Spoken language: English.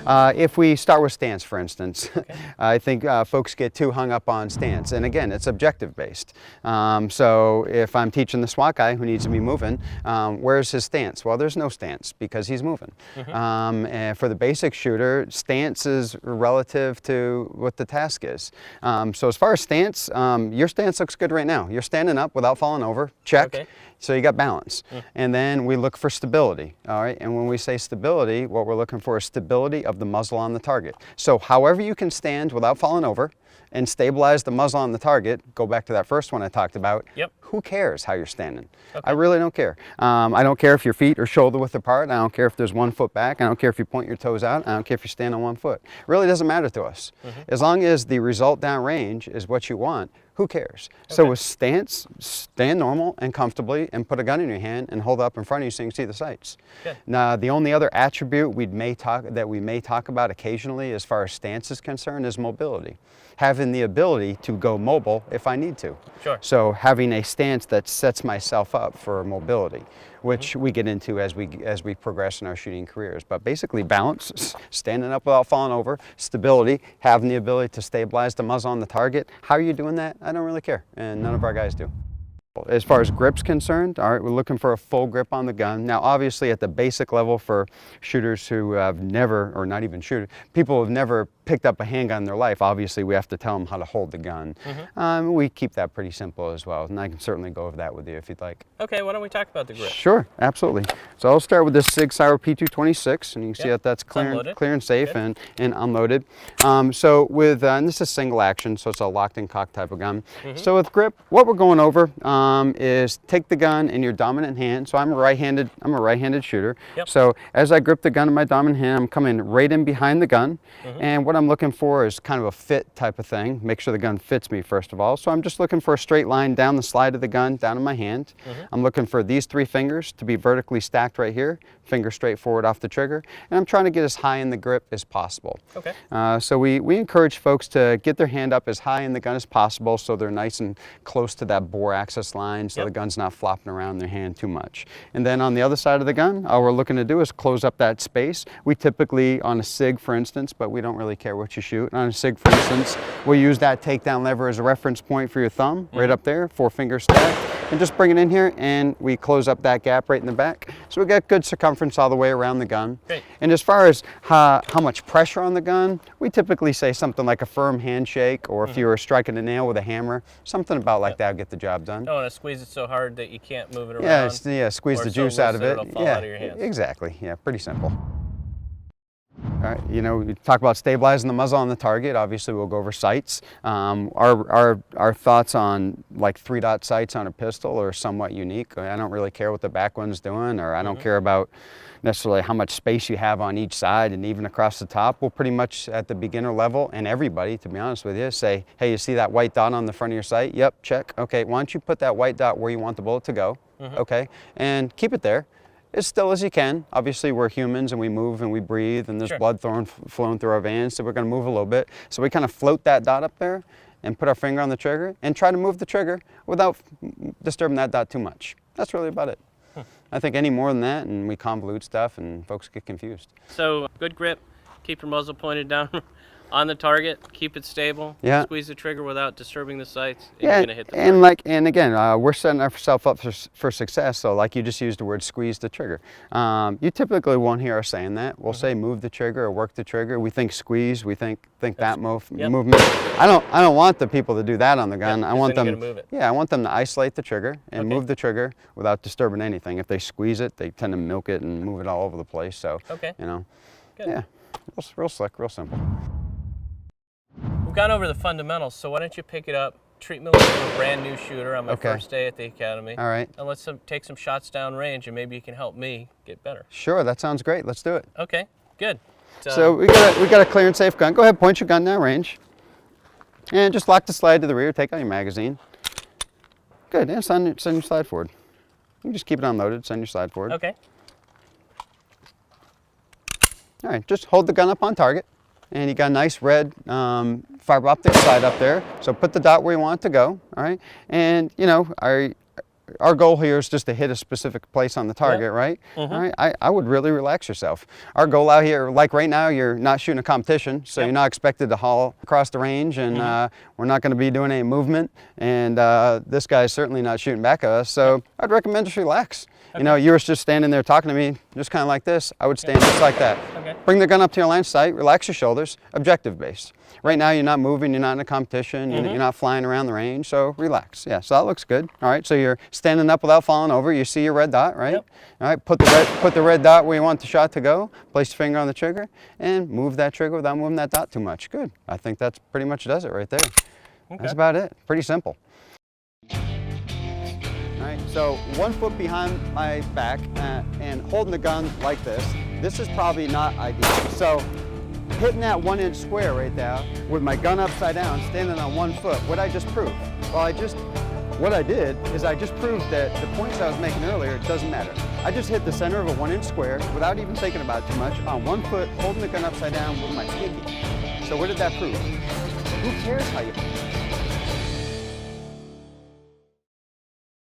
If we start with stance, for instance, Okay. I think folks get too hung up on stance. And again, it's objective based. So if I'm teaching the SWAT guy who needs to be moving, where's his stance? Well, there's no stance because he's moving. And for the basic shooter, stance is relative to what the task is. So as far as stance, your stance looks good right now. You're standing up without falling over. Check. Okay. So you got balance. And then we look for stability, all right? And when we say stability, what we're looking for is stability of the muzzle on the target. So however you can stand without falling over and stabilize the muzzle on the target, go back to that first one I talked about, Yep. who cares how you're standing? Okay. I really don't care. I don't care if your feet are shoulder width apart. I don't care if there's 1 foot back. I don't care if you point your toes out. I don't care if you stand on 1 foot. It really doesn't matter to us. As long as the result downrange is what you want, who cares? So Okay. with stance, stand normal and comfortably and put a gun in your hand and hold it up in front of you so you can see the sights. Good. Now, the only other attribute we may talk about occasionally as far as stance is concerned is mobility. Having the ability to go mobile if I need to. Sure. So having a stance that sets myself up for mobility, which we get into as we progress in our shooting careers. But basically balance, standing up without falling over, stability, having the ability to stabilize the muzzle on the target. How are you doing that? I don't really care, and none of our guys do. As far as grip's concerned, all right, we're looking for a full grip on the gun. Now, obviously, at the basic level for shooters who have never, or not even shooters, people who have never picked up a handgun in their life, obviously, we have to tell them how to hold the gun. We keep that pretty simple as well, and I can certainly go over that with you if you'd like. Okay, why don't we talk about the grip? Sure, absolutely. So I'll start with this Sig Sauer P226, and you can see Yep. that that's It's clear, unloaded. clear and safe Good. and unloaded. So with, and this is single action, so it's a locked in cock type of gun. So with grip, what we're going over is take the gun in your dominant hand. So I'm a right-handed shooter. Yep. So as I grip the gun in my dominant hand, I'm coming right in behind the gun. And what I'm looking for is kind of a fit type of thing. Make sure the gun fits me first of all. So I'm just looking for a straight line down the slide of the gun, down in my hand. I'm looking for these 3 fingers to be vertically stacked right here, finger straight forward off the trigger. And I'm trying to get as high in the grip as possible. Okay. So we encourage folks to get their hand up as high in the gun as possible so they're nice and close to that bore axis line so Yep. the gun's not flopping around in their hand too much. And then on the other side of the gun, all we're looking to do is close up that space. We typically, on a SIG for instance, but we don't really care what you shoot. On a SIG for instance, we'll use that takedown lever as a reference point for your thumb, right up there, 4 fingers stacked. And just bring it in here and we close up that gap right in the back. So we got good circumference all the way around the gun. Great. And as far as how much pressure on the gun, we typically say something like a firm handshake, or if you were striking a nail with a hammer, something about like that will get the job done. Don't want to squeeze it so hard that you can't move it around. Yeah, squeeze or the so juice out loose of that it. it'll fall Yeah, out of your hands. exactly. Yeah, pretty simple. All right, you know, we talk about stabilizing the muzzle on the target. Obviously, we'll go over sights. Our thoughts on like 3-dot sights on a pistol are somewhat unique. I don't really care what the back one's doing, or I don't care about necessarily how much space you have on each side and even across the top. We'll pretty much at the beginner level, and everybody, to be honest with you, say, hey, you see that white dot on the front of your sight? Yep, check. Okay, why don't you put that white dot where you want the bullet to go? Okay, and keep it there as still as you can. Obviously, we're humans and we move and we breathe and there's Sure. blood flowing through our veins, so we're going to move a little bit. So we kind of float that dot up there and put our finger on the trigger and try to move the trigger without disturbing that dot too much. That's really about it. I think any more than that and we convolute stuff and folks get confused. So good grip, keep your muzzle pointed down on the target, keep it stable, Yeah. squeeze the trigger without disturbing the sights, and Yeah, you're gonna hit the target. and again, we're setting ourselves up for success. So, like you just used the word squeeze the trigger. You typically won't hear us saying that. We'll say move the trigger or work the trigger. We think squeeze. We think that Yep. movement. I don't want the people to do that on the gun. Yeah, I 'cause want then them. you're gonna move it. Yeah, I want them to isolate the trigger and Okay. move the trigger without disturbing anything. If they squeeze it, they tend to milk it and move it all over the place. So, Okay. you know, Good. yeah, real slick, real simple. We've gone over the fundamentals, so why don't you pick it up, treat me like a brand new shooter on my Okay. first day at the academy. All right. And let's take some shots down range, and maybe you can help me get better. Sure, that sounds great. Let's do it. Okay, good. So we got a clear and safe gun. Go ahead, point your gun down range. And just lock the slide to the rear, take out your magazine. Good, and send your slide forward. You can just keep it unloaded, send your slide forward. Okay. All right, just hold the gun up on target. And you got a nice red fiber optic slide up there. So put the dot where you want it to go, all right? And you know, our goal here is just to hit a specific place on the target, right? All right, I would really relax yourself. Our goal out here, like right now, you're not shooting a competition, so you're not expected to haul across the range, and we're not going to be doing any movement, and this guy's certainly not shooting back at us, so I'd recommend just relax. You know, you were just standing there talking to me, just kind of like this. I would stand just like that. Bring the gun up to your line of sight, relax your shoulders, objective based. Right now, you're not moving, you're not in a competition, you're not flying around the range, so relax. Yeah, so that looks good. All right, so you're standing up without falling over. You see your red dot, right? All right, put the red dot where you want the shot to go. Place your finger on the trigger and move that trigger without moving that dot too much. Good. I think that's pretty much does it right there. That's about it. Pretty simple. All right, so 1 foot behind my back and holding the gun like this. This is probably not ideal. So hitting that 1 inch square right there with my gun upside down, standing on 1 foot, what I just proved? Well, what I did is I just proved that the points I was making earlier, it doesn't matter. I just hit the center of a 1 inch square without even thinking about it too much on 1 foot, holding the gun upside down with my pinky. So what did that prove? Who cares how you